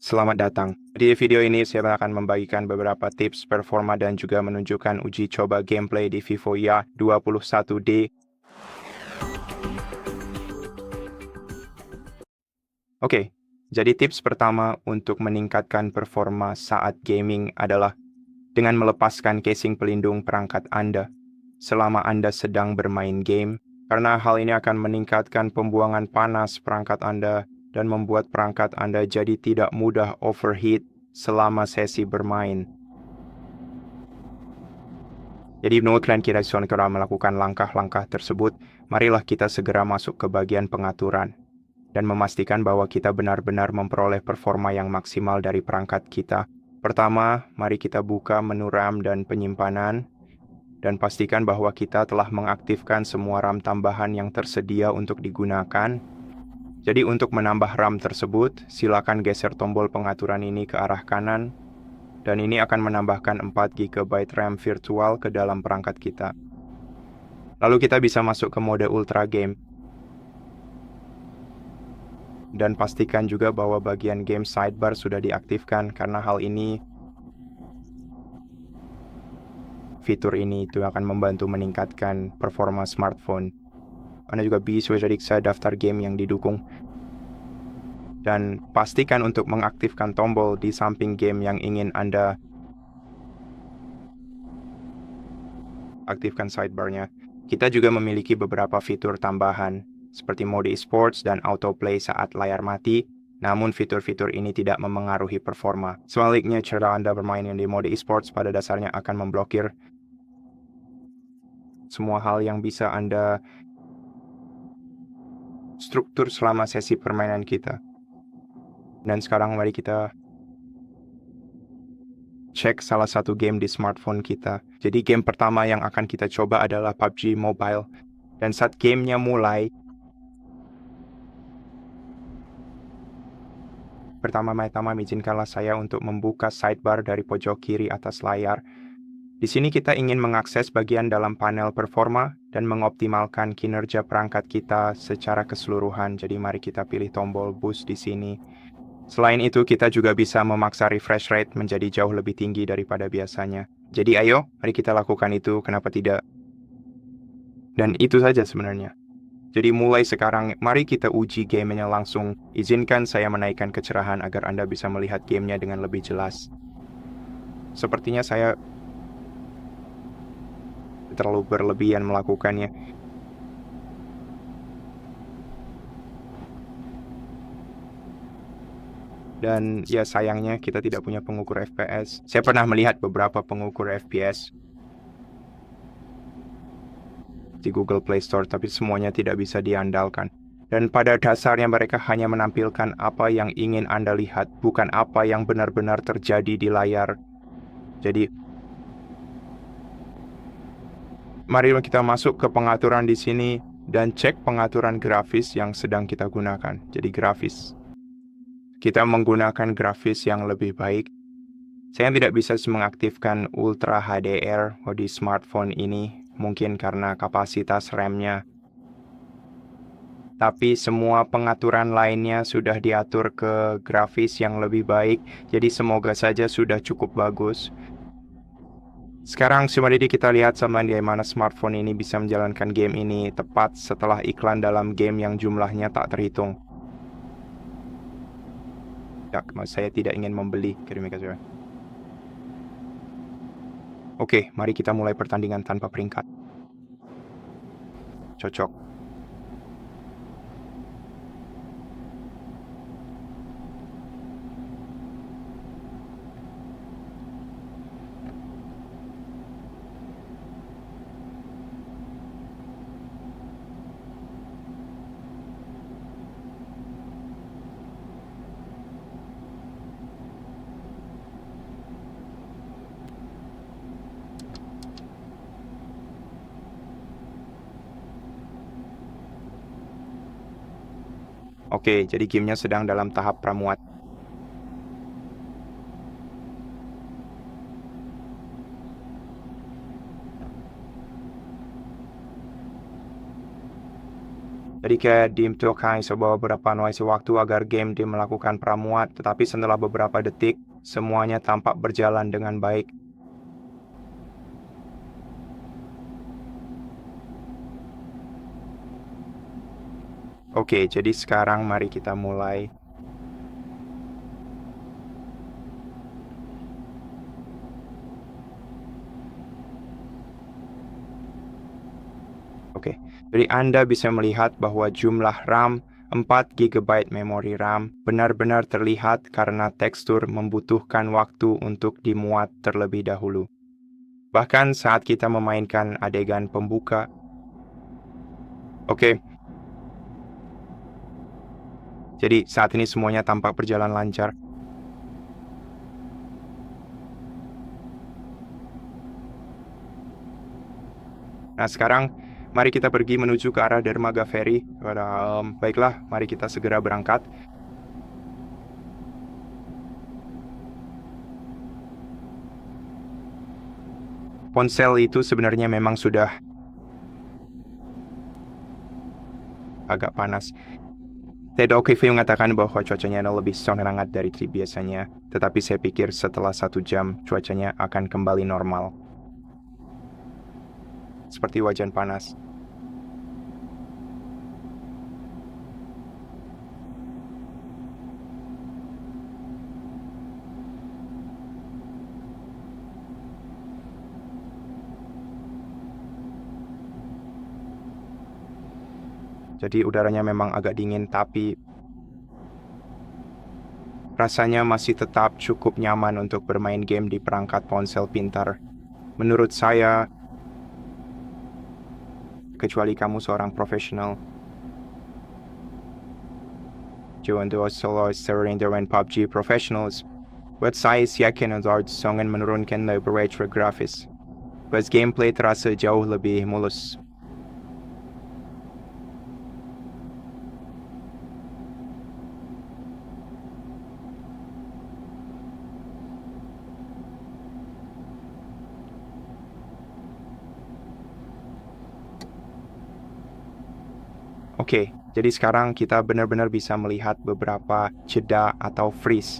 Selamat datang. Di video ini saya akan membagikan beberapa tips performa dan juga menunjukkan uji coba gameplay di Vivo Ya21D. Oke, jadi tips pertama untuk meningkatkan performa saat gaming adalah dengan melepaskan casing pelindung perangkat Anda selama Anda sedang bermain game, karena hal ini akan meningkatkan pembuangan panas perangkat Anda dan membuat perangkat Anda jadi tidak mudah overheat selama sesi bermain. Jadi menurut kalian kira-kira melakukan langkah-langkah tersebut, marilah kita segera masuk ke bagian pengaturan dan memastikan bahwa kita benar-benar memperoleh performa yang maksimal dari perangkat kita. Pertama, mari kita buka menu RAM dan penyimpanan dan pastikan bahwa kita telah mengaktifkan semua RAM tambahan yang tersedia untuk digunakan. Jadi untuk menambah RAM tersebut, silakan geser tombol pengaturan ini ke arah kanan, dan ini akan menambahkan 4 GB RAM virtual ke dalam perangkat kita. Lalu kita bisa masuk ke mode Ultra Game. Dan pastikan juga bahwa bagian game sidebar sudah diaktifkan, karena hal ini fitur ini itu akan membantu meningkatkan performa smartphone. Anda juga bisa periksa daftar game yang didukung. Dan pastikan untuk mengaktifkan tombol di samping game yang ingin Anda aktifkan sidebarnya. Kita juga memiliki beberapa fitur tambahan, seperti mode esports dan autoplay saat layar mati, namun fitur-fitur ini tidak memengaruhi performa. Sebaliknya, cara Anda bermain yang di mode esports pada dasarnya akan memblokir semua hal yang bisa Anda struktur selama sesi permainan kita. Dan sekarang mari kita cek salah satu game di smartphone kita. Jadi game pertama yang akan kita coba adalah PUBG Mobile. Dan saat gamenya mulai, pertama-tama izinkanlah saya untuk membuka sidebar dari pojok kiri atas layar. Di sini kita ingin mengakses bagian dalam panel performa dan mengoptimalkan kinerja perangkat kita secara keseluruhan. Jadi mari kita pilih tombol boost di sini. Selain itu, kita juga bisa memaksa refresh rate menjadi jauh lebih tinggi daripada biasanya. Jadi ayo, mari kita lakukan itu, kenapa tidak? Dan itu saja sebenarnya. Jadi mulai sekarang, mari kita uji gamenya langsung. Izinkan saya menaikkan kecerahan agar Anda bisa melihat gamenya dengan lebih jelas. Sepertinya saya terlalu berlebihan melakukannya. Dan ya sayangnya kita tidak punya pengukur FPS. Saya pernah melihat beberapa pengukur FPS di Google Play Store, tapi semuanya tidak bisa diandalkan. Dan pada dasarnya mereka hanya menampilkan apa yang ingin Anda lihat, bukan apa yang benar-benar terjadi di layar. Jadi, mari kita masuk ke pengaturan di sini dan cek pengaturan grafis yang sedang kita gunakan. Jadi grafis. Kita menggunakan grafis yang lebih baik. Saya tidak bisa mengaktifkan Ultra HDR di smartphone ini, mungkin karena kapasitas RAM-nya. Tapi semua pengaturan lainnya sudah diatur ke grafis yang lebih baik, jadi semoga saja sudah cukup bagus. Sekarang mari kita lihat sama bagaimana smartphone ini bisa menjalankan game ini tepat setelah iklan dalam game yang jumlahnya tak terhitung. Ya, saya tidak ingin membeli. Oke, mari kita mulai pertandingan tanpa peringkat. Cocok. Oke, jadi gamenya sedang dalam tahap pramuat. Jadi kayak diimtukan sebuah beberapa noise waktu agar game dia melakukan pramuat, tetapi setelah beberapa detik, semuanya tampak berjalan dengan baik. Oke, jadi sekarang mari kita mulai. Oke, jadi Anda bisa melihat bahwa jumlah RAM 4 GB memori RAM benar-benar terlihat karena tekstur membutuhkan waktu untuk dimuat terlebih dahulu. Bahkan saat kita memainkan adegan pembuka. Oke, jadi saat ini semuanya tampak berjalan lancar. Nah, sekarang mari kita pergi menuju ke arah dermaga ferry. Baiklah, mari kita segera berangkat. Ponsel itu sebenarnya memang sudah agak panas. TED mengatakan bahwa cuacanya lebih hangat dari biasanya, tetapi saya pikir setelah 1 jam cuacanya akan kembali normal. Seperti wajan panas. Jadi udaranya memang agak dingin, tapi rasanya masih tetap cukup nyaman untuk bermain game di perangkat ponsel pintar. Menurut saya, kecuali kamu seorang profesional. Untuk solo surrender when PUBG professionals, buat saya yakin Android sangat menurunkan leverage grafis. Buat gameplay terasa jauh lebih mulus. Oke, jadi sekarang kita benar-benar bisa melihat beberapa jeda atau freeze.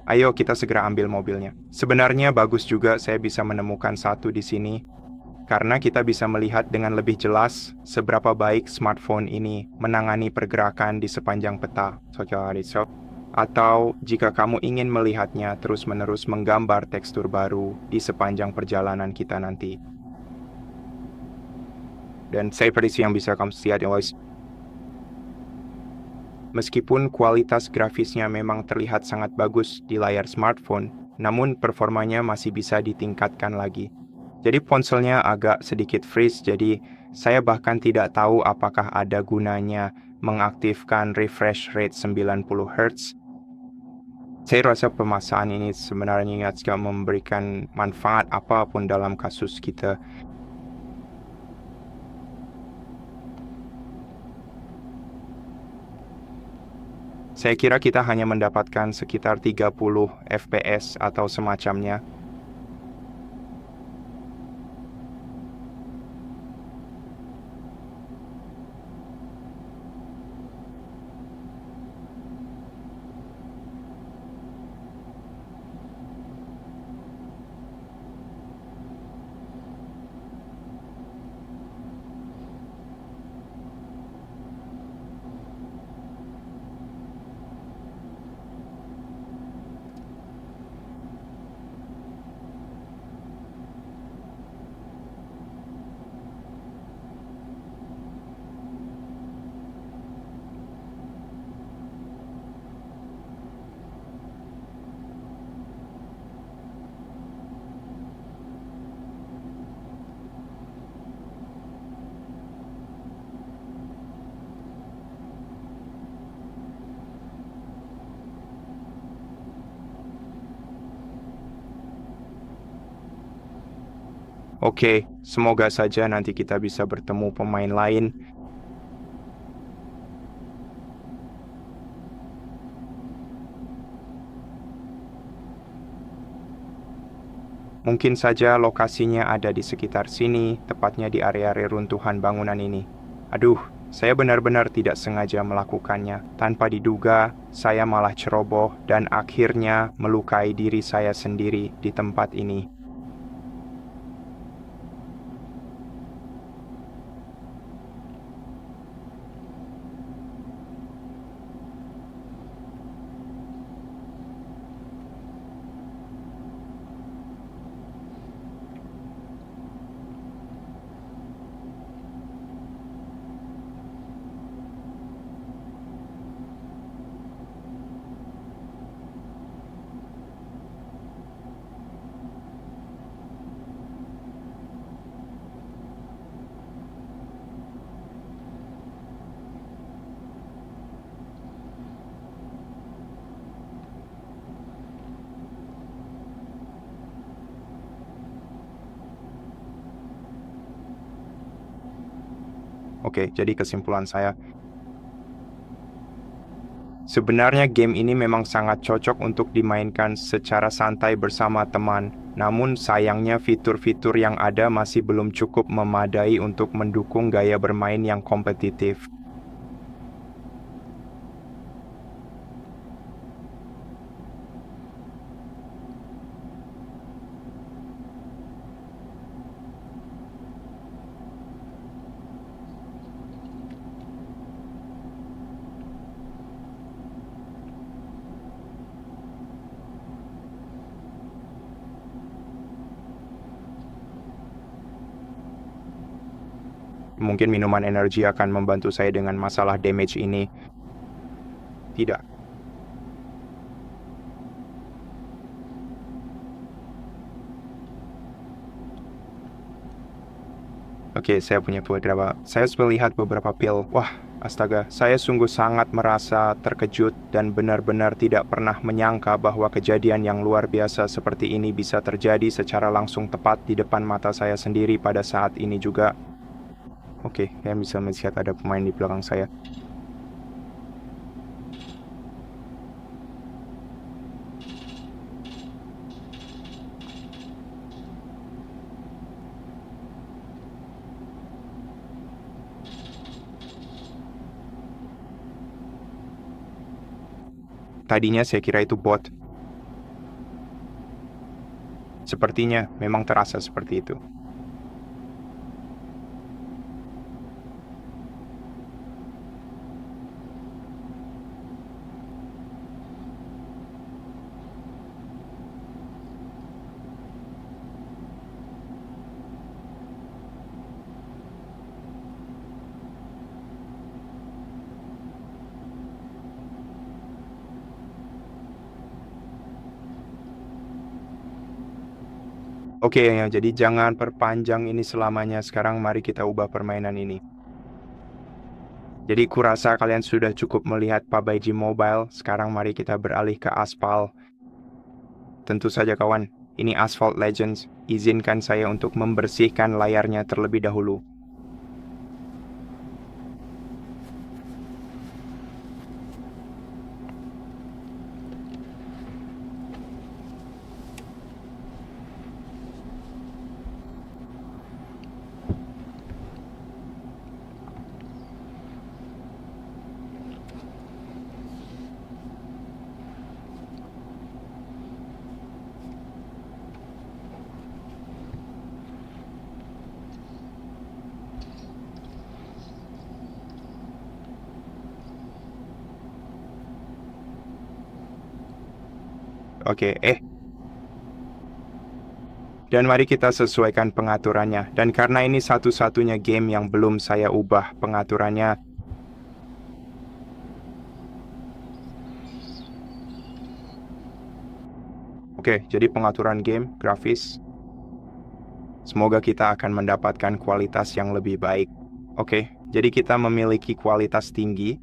Ayo kita segera ambil mobilnya. Sebenarnya bagus juga saya bisa menemukan satu di sini, karena kita bisa melihat dengan lebih jelas seberapa baik smartphone ini menangani pergerakan di sepanjang peta. Atau jika kamu ingin melihatnya terus-menerus menggambar tekstur baru di sepanjang perjalanan kita nanti. Dan saya prediksi yang bisa kamu lihat, meskipun kualitas grafisnya memang terlihat sangat bagus di layar smartphone, namun performanya masih bisa ditingkatkan lagi. Jadi ponselnya agak sedikit freeze, jadi saya bahkan tidak tahu apakah ada gunanya mengaktifkan refresh rate 90 Hz. Saya rasa pemasangan ini sebenarnya tidak memberikan manfaat apapun dalam kasus kita. Saya kira kita hanya mendapatkan sekitar 30 FPS atau semacamnya. Oke, semoga saja nanti kita bisa bertemu pemain lain. Mungkin saja lokasinya ada di sekitar sini, tepatnya di area reruntuhan bangunan ini. Aduh, saya benar-benar tidak sengaja melakukannya. Tanpa diduga, saya malah ceroboh dan akhirnya melukai diri saya sendiri di tempat ini. Oke, jadi kesimpulan saya, sebenarnya game ini memang sangat cocok untuk dimainkan secara santai bersama teman. Namun sayangnya fitur-fitur yang ada masih belum cukup memadai untuk mendukung gaya bermain yang kompetitif. Mungkin minuman energi akan membantu saya dengan masalah damage ini. Tidak. Oke, saya punya beberapa. Saya melihat beberapa pil. Wah, astaga, saya sungguh sangat merasa terkejut dan benar-benar tidak pernah menyangka bahwa kejadian yang luar biasa seperti ini bisa terjadi secara langsung tepat di depan mata saya sendiri pada saat ini juga. Oke, saya bisa melihat ada pemain di belakang saya. Tadinya saya kira itu bot. Sepertinya memang terasa seperti itu. Oke, ya, jadi jangan perpanjang ini selamanya. Sekarang mari kita ubah permainan ini. Jadi kurasa kalian sudah cukup melihat PUBG Mobile. Sekarang mari kita beralih ke aspal. Tentu saja kawan, ini Asphalt Legends. Izinkan saya untuk membersihkan layarnya terlebih dahulu. Oke, dan mari kita sesuaikan pengaturannya. Dan karena ini satu-satunya game yang belum saya ubah pengaturannya, oke, jadi pengaturan game, grafis. Semoga kita akan mendapatkan kualitas yang lebih baik. Oke, jadi kita memiliki kualitas tinggi.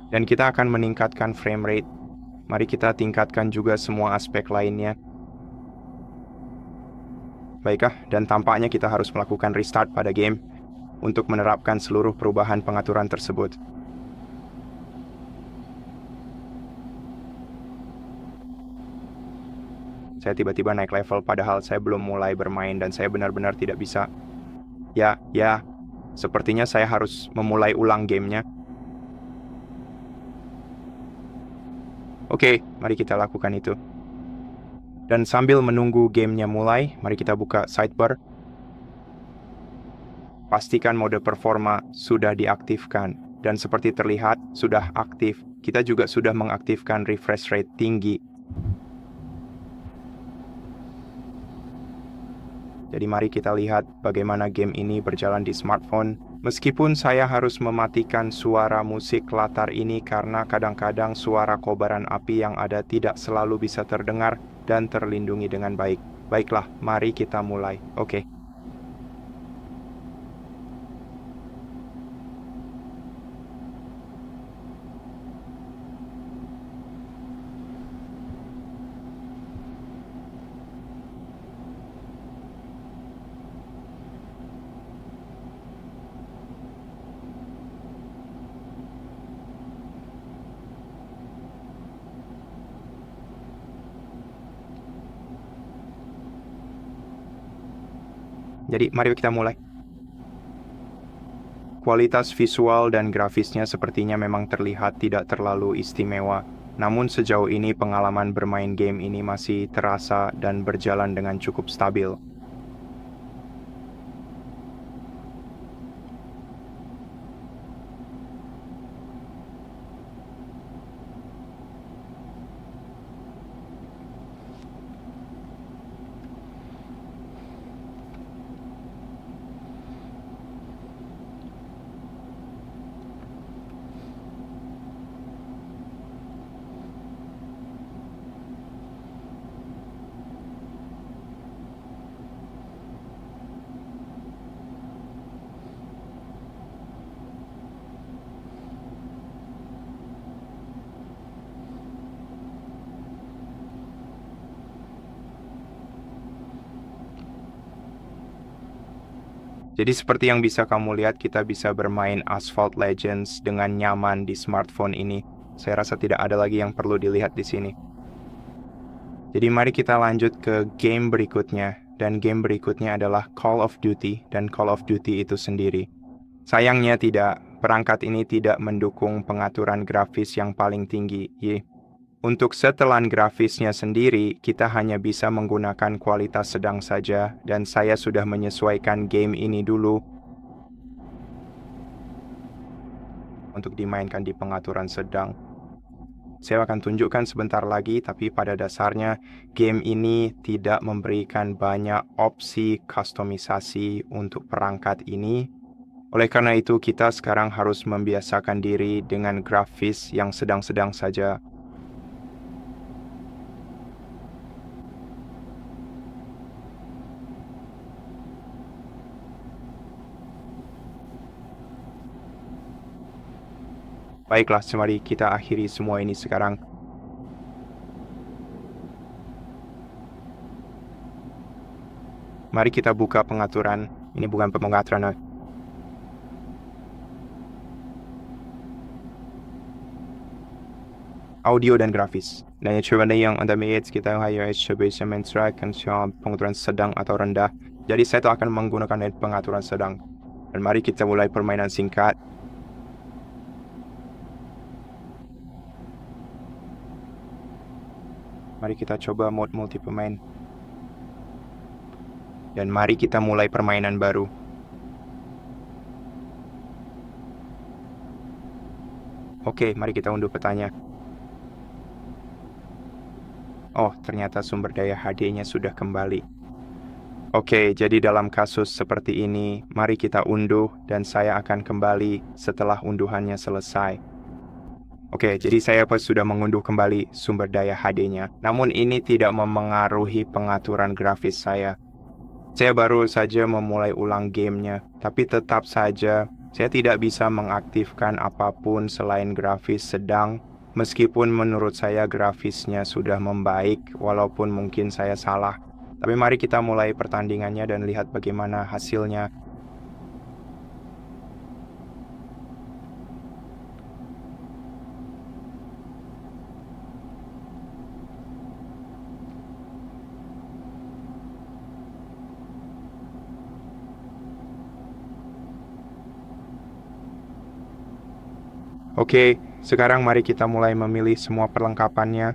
Dan kita akan meningkatkan frame rate. Mari kita tingkatkan juga semua aspek lainnya. Baiklah, dan tampaknya kita harus melakukan restart pada game untuk menerapkan seluruh perubahan pengaturan tersebut. Saya tiba-tiba naik level padahal saya belum mulai bermain dan saya benar-benar tidak bisa. Ya, sepertinya saya harus memulai ulang gamenya. Oke, mari kita lakukan itu. Dan sambil menunggu gamenya mulai, mari kita buka sidebar. Pastikan mode performa sudah diaktifkan. Dan seperti terlihat, sudah aktif. Kita juga sudah mengaktifkan refresh rate tinggi. Jadi mari kita lihat bagaimana game ini berjalan di smartphone. Meskipun saya harus mematikan suara musik latar ini karena kadang-kadang suara kobaran api yang ada tidak selalu bisa terdengar dan terlindungi dengan baik. Baiklah, mari kita mulai. Oke. Jadi mari kita mulai. Kualitas visual dan grafisnya sepertinya memang terlihat tidak terlalu istimewa. Namun sejauh ini pengalaman bermain game ini masih terasa dan berjalan dengan cukup stabil. Jadi seperti yang bisa kamu lihat, kita bisa bermain Asphalt Legends dengan nyaman di smartphone ini. Saya rasa tidak ada lagi yang perlu dilihat di sini. Jadi mari kita lanjut ke game berikutnya. Dan game berikutnya adalah Call of Duty dan Call of Duty itu sendiri. Sayangnya perangkat ini tidak mendukung pengaturan grafis yang paling tinggi. Untuk setelan grafisnya sendiri, kita hanya bisa menggunakan kualitas sedang saja, dan saya sudah menyesuaikan game ini dulu untuk dimainkan di pengaturan sedang. Saya akan tunjukkan sebentar lagi, tapi pada dasarnya game ini tidak memberikan banyak opsi kustomisasi untuk perangkat ini. Oleh karena itu, kita sekarang harus membiasakan diri dengan grafis yang sedang-sedang saja. Baiklah, mari kita akhiri semua ini sekarang. Mari kita buka pengaturan. Ini bukan pengaturan. Audio dan grafis. Dan coba yang Anda lihat kita hanya bisa mencerahkan pengaturan sedang atau rendah. Jadi saya akan menggunakan pengaturan sedang. Dan mari kita mulai permainan singkat. Mari kita coba mode multi pemain. Dan mari kita mulai permainan baru. Oke, mari kita unduh petanya. Oh, ternyata sumber daya HD-nya sudah kembali. Oke, jadi dalam kasus seperti ini, mari kita unduh dan saya akan kembali setelah unduhannya selesai. Oke, jadi saya sudah mengunduh kembali sumber daya HD-nya. Namun ini tidak memengaruhi pengaturan grafis saya. Saya baru saja memulai ulang gamenya, tapi tetap saja saya tidak bisa mengaktifkan apapun selain grafis sedang. Meskipun menurut saya grafisnya sudah membaik, walaupun mungkin saya salah. Tapi mari kita mulai pertandingannya dan lihat bagaimana hasilnya. Oke, sekarang mari kita mulai memilih semua perlengkapannya.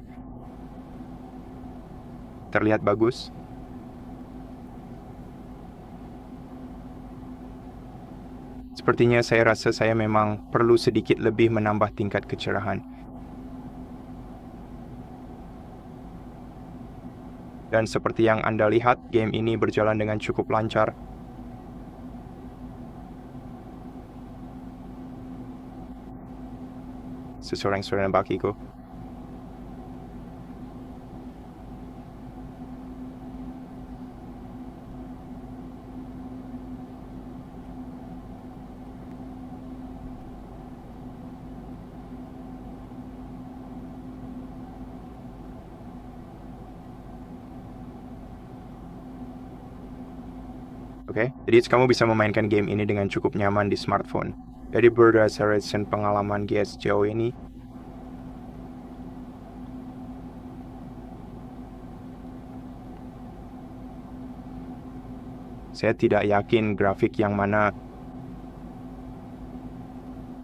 Terlihat bagus? Sepertinya saya rasa saya memang perlu sedikit lebih menambah tingkat kecerahan. Dan seperti yang Anda lihat, game ini berjalan dengan cukup lancar. Seseorang bagiku. Oke, jadi kamu bisa memainkan game ini dengan cukup nyaman di smartphone. Jadi berdasarkan pengalaman GS sejauh ini, saya tidak yakin grafik yang mana.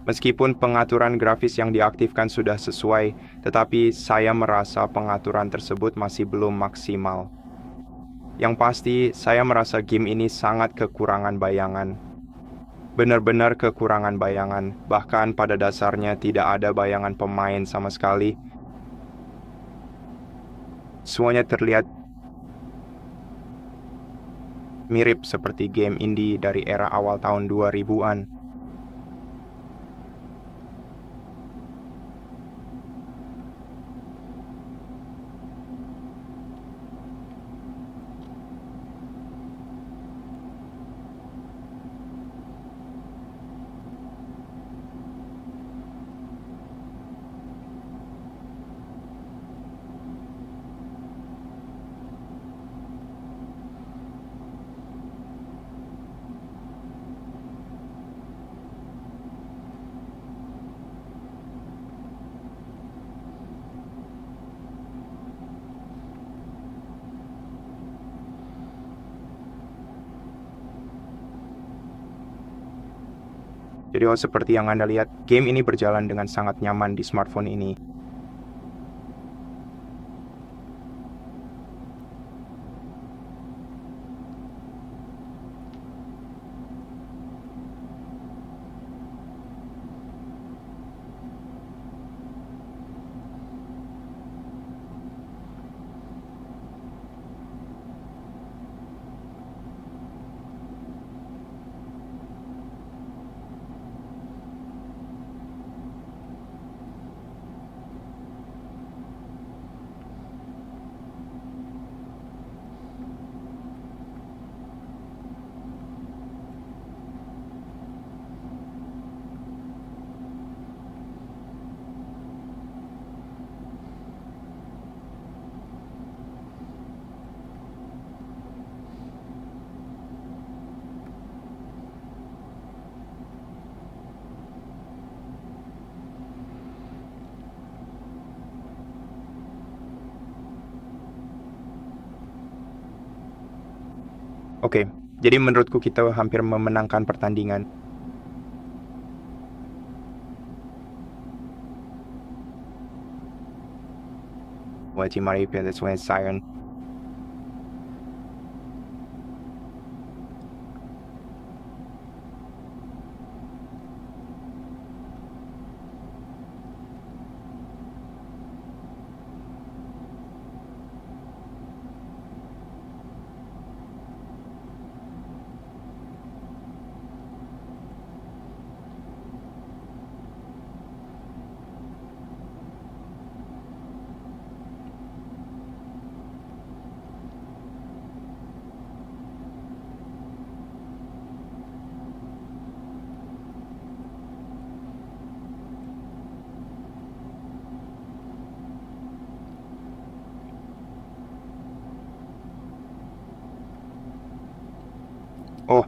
Meskipun pengaturan grafis yang diaktifkan sudah sesuai, tetapi saya merasa pengaturan tersebut masih belum maksimal. Yang pasti, saya merasa game ini sangat kekurangan bayangan. Benar-benar kekurangan bayangan, bahkan pada dasarnya tidak ada bayangan pemain sama sekali. Semuanya terlihat mirip seperti game indie dari era awal tahun 2000-an. Jadi seperti yang Anda lihat, game ini berjalan dengan sangat nyaman di smartphone ini. Oke, jadi menurutku kita hampir memenangkan pertandingan. Wajib mari kita Zion. Oh,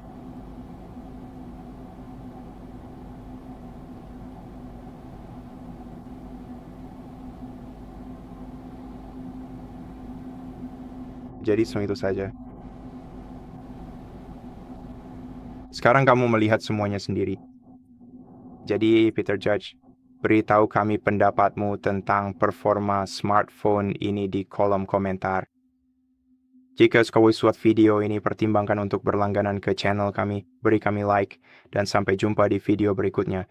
jadi semua itu saja. Sekarang kamu melihat semuanya sendiri. Jadi, Peter Judge, Beritahu kami pendapatmu tentang performa smartphone ini di kolom komentar. Jika kau suka video ini, pertimbangkan untuk berlangganan ke channel kami, beri kami like, dan sampai jumpa di video berikutnya.